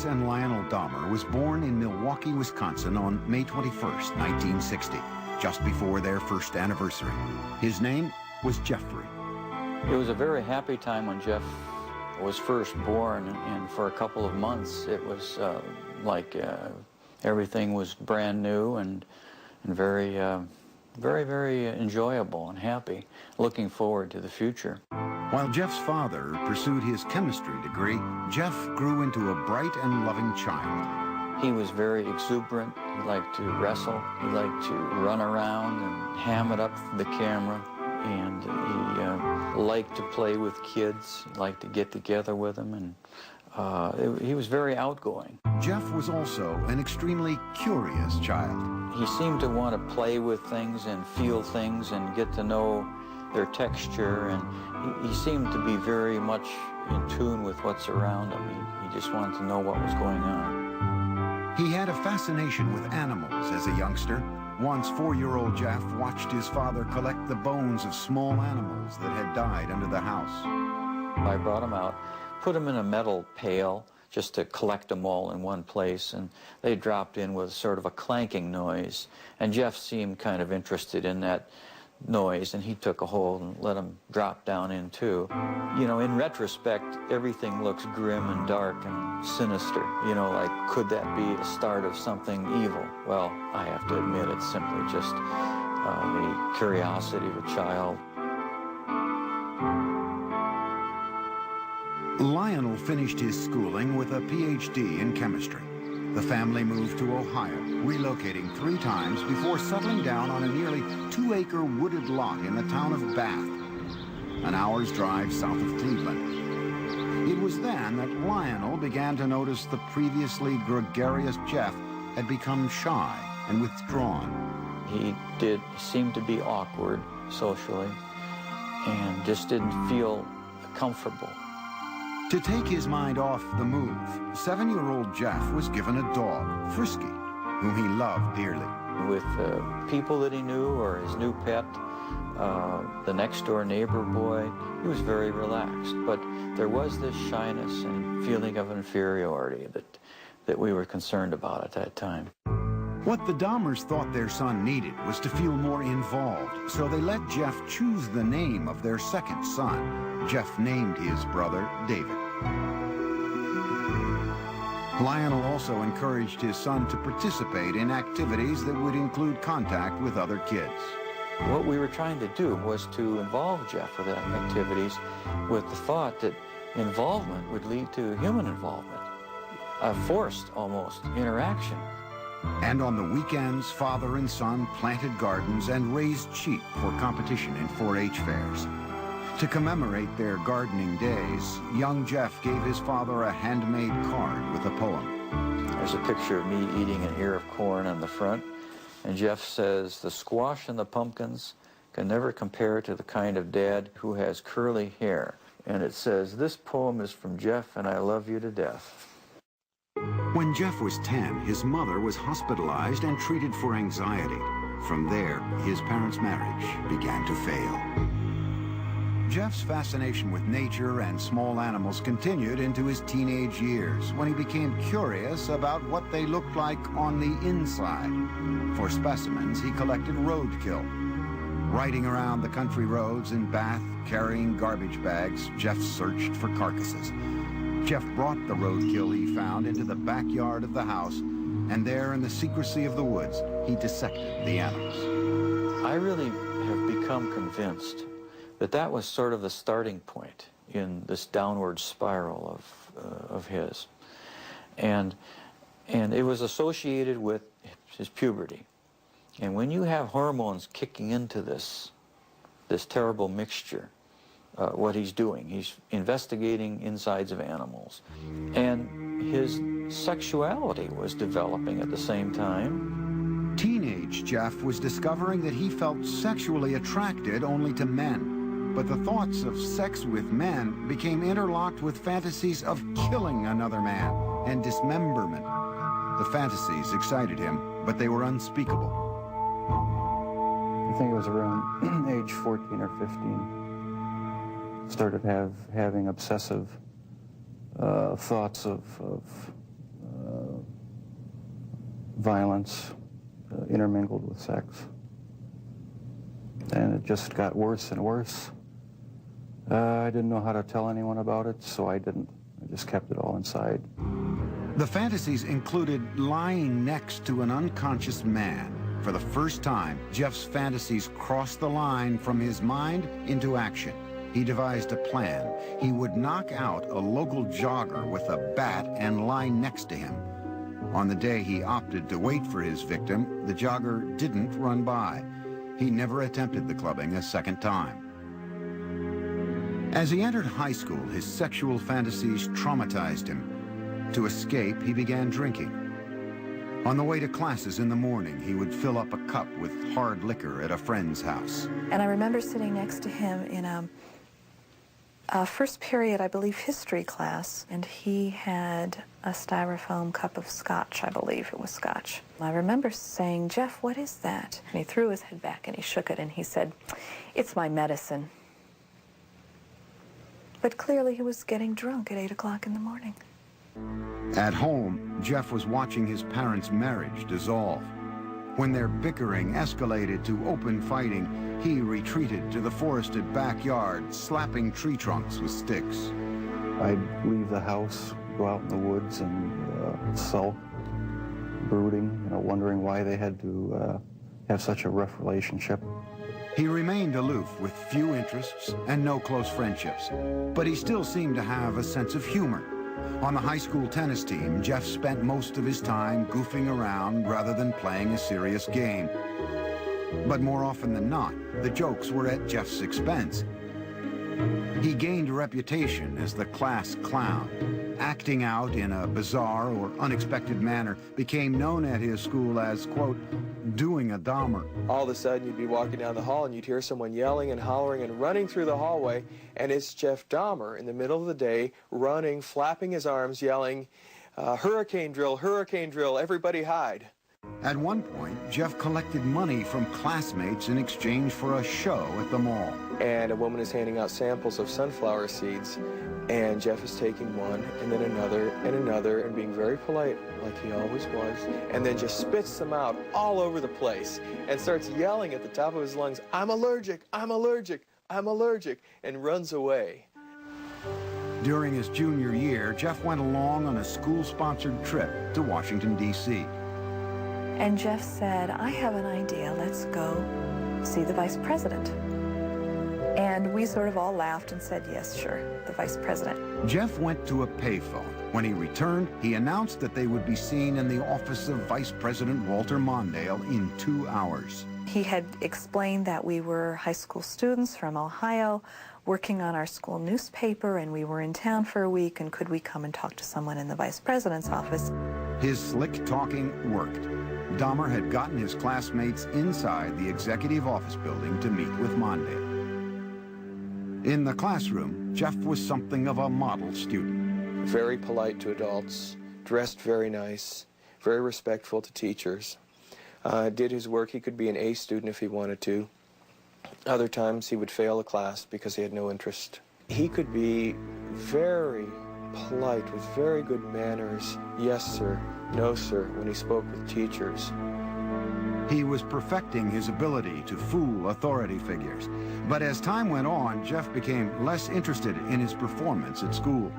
Rex and Lionel Dahmer was born in Milwaukee, Wisconsin on May 21st, 1960, just before their first anniversary. His name was Jeffrey. It was a very happy time when Jeff was first born, and for a couple of months it was like everything was brand new and very, very enjoyable and happy, looking forward to the future. While Jeff's father pursued his chemistry degree, Jeff grew into a bright and loving child. He was very exuberant. He liked to wrestle. He liked to run around and ham it up for the camera. And he liked to play with kids. He liked to get together with them. And he was very outgoing. Jeff was also an extremely curious child. He seemed to want to play with things and feel things and get to know their texture, and he seemed to be very much in tune with what's around him. He just wanted to know what was going on. He had a fascination with animals as a youngster. Once, 4-year-old Jeff watched his father collect the bones of small animals that had died under the house. I brought him out, put him in a metal pail just to collect them all in one place, and they dropped in with sort of a clanking noise, and Jeff seemed kind of interested in that noise, and he took a hold and let him drop down in too. You know, in retrospect, everything looks grim and dark and sinister. You know, like, could that be the start of something evil? Well, I have to admit, it's simply just the curiosity of a child. Lionel finished his schooling with a PhD in chemistry. The family moved to Ohio, relocating 3 times before settling down on a nearly 2-acre wooded lot in the town of Bath, an hour's drive south of Cleveland. It was then that Lionel began to notice the previously gregarious Jeff had become shy and withdrawn. He did seem to be awkward socially and just didn't feel comfortable. To take his mind off the move, 7-year-old Jeff was given a dog, Frisky, whom he loved dearly. With people that he knew or his new pet, the next-door neighbor boy, he was very relaxed. But there was this shyness and feeling of inferiority that we were concerned about at that time. What the Dahmers thought their son needed was to feel more involved, so they let Jeff choose the name of their second son. Jeff named his brother David. Lionel also encouraged his son to participate in activities that would include contact with other kids. What we were trying to do was to involve Jeff with activities with the thought that involvement would lead to human involvement, a forced, almost, interaction. And on the weekends, father and son planted gardens and raised sheep for competition in 4-H fairs. To commemorate their gardening days, young Jeff gave his father a handmade card with a poem. There's a picture of me eating an ear of corn on the front, and Jeff says, "The squash and the pumpkins can never compare to the kind of dad who has curly hair." And it says, "This poem is from Jeff, and I love you to death." When Jeff was 10, his mother was hospitalized and treated for anxiety. From there, his parents' marriage began to fail. Jeff's fascination with nature and small animals continued into his teenage years, when he became curious about what they looked like on the inside. For specimens, he collected roadkill. Riding around the country roads in Bath, carrying garbage bags, Jeff searched for carcasses. Jeff brought the roadkill he found into the backyard of the house, and there in the secrecy of the woods, he dissected the animals. I really have become convinced that that was sort of the starting point in this downward spiral of his. And it was associated with his puberty. And when you have hormones kicking into this terrible mixture, what he's doing, he's investigating insides of animals. And his sexuality was developing at the same time. Teenage Jeff was discovering that he felt sexually attracted only to men. But the thoughts of sex with men became interlocked with fantasies of killing another man and dismemberment. The fantasies excited him, but they were unspeakable. I think it was around age 14 or 15. Started having obsessive thoughts of violence intermingled with sex. And it just got worse and worse. I didn't know how to tell anyone about it, so I didn't. I just kept it all inside. The fantasies included lying next to an unconscious man. For the first time, Jeff's fantasies crossed the line from his mind into action. He devised a plan. He would knock out a local jogger with a bat and lie next to him. On the day he opted to wait for his victim, the jogger didn't run by. He never attempted the clubbing a second time. As he entered high school, his sexual fantasies traumatized him. To escape, he began drinking. On the way to classes in the morning, he would fill up a cup with hard liquor at a friend's house. And I remember sitting next to him in a first period, I believe, history class, and he had a styrofoam cup of scotch, I believe it was scotch. I remember saying, "Jeff, what is that?" And he threw his head back and he shook it and he said, "It's my medicine." But clearly he was getting drunk at 8 o'clock in the morning. At home, Jeff was watching his parents' marriage dissolve. When their bickering escalated to open fighting, he retreated to the forested backyard, slapping tree trunks with sticks. I'd leave the house, go out in the woods and sulk, brooding, wondering why they had to have such a rough relationship. He remained aloof with few interests and no close friendships, but he still seemed to have a sense of humor. On the high school tennis team, Jeff spent most of his time goofing around rather than playing a serious game. But more often than not, the jokes were at Jeff's expense. He gained a reputation as the class clown. Acting out in a bizarre or unexpected manner became known at his school as, quote, doing a Dahmer. All of a sudden, you'd be walking down the hall and you'd hear someone yelling and hollering and running through the hallway, and it's Jeff Dahmer in the middle of the day, running, flapping his arms, yelling, hurricane drill, everybody hide. At one point, Jeff collected money from classmates in exchange for a show at the mall. And a woman is handing out samples of sunflower seeds, and Jeff is taking one, and then another, and being very polite, like he always was, and then just spits them out all over the place, and starts yelling at the top of his lungs, "I'm allergic, I'm allergic, I'm allergic," and runs away. During his junior year, Jeff went along on a school-sponsored trip to Washington, D.C. And Jeff said, "I have an idea, let's go see the vice president." And we sort of all laughed and said, "Yes, sure, the vice president." Jeff went to a payphone. When he returned, he announced that they would be seen in the office of Vice President Walter Mondale in 2 hours. He had explained that we were high school students from Ohio working on our school newspaper, and we were in town for a week, and could we come and talk to someone in the vice president's office? His slick talking worked. Dahmer had gotten his classmates inside the executive office building to meet with Mondale. In the classroom, Jeff was something of a model student. Very polite to adults, dressed very nice, very respectful to teachers. Did his work. He could be an A student if he wanted to. Other times he would fail a class because he had no interest. He could be very polite with very good manners. Yes, sir. No, sir, when he spoke with teachers. He was perfecting his ability to fool authority figures. But as time went on, Jeff became less interested in his performance at school.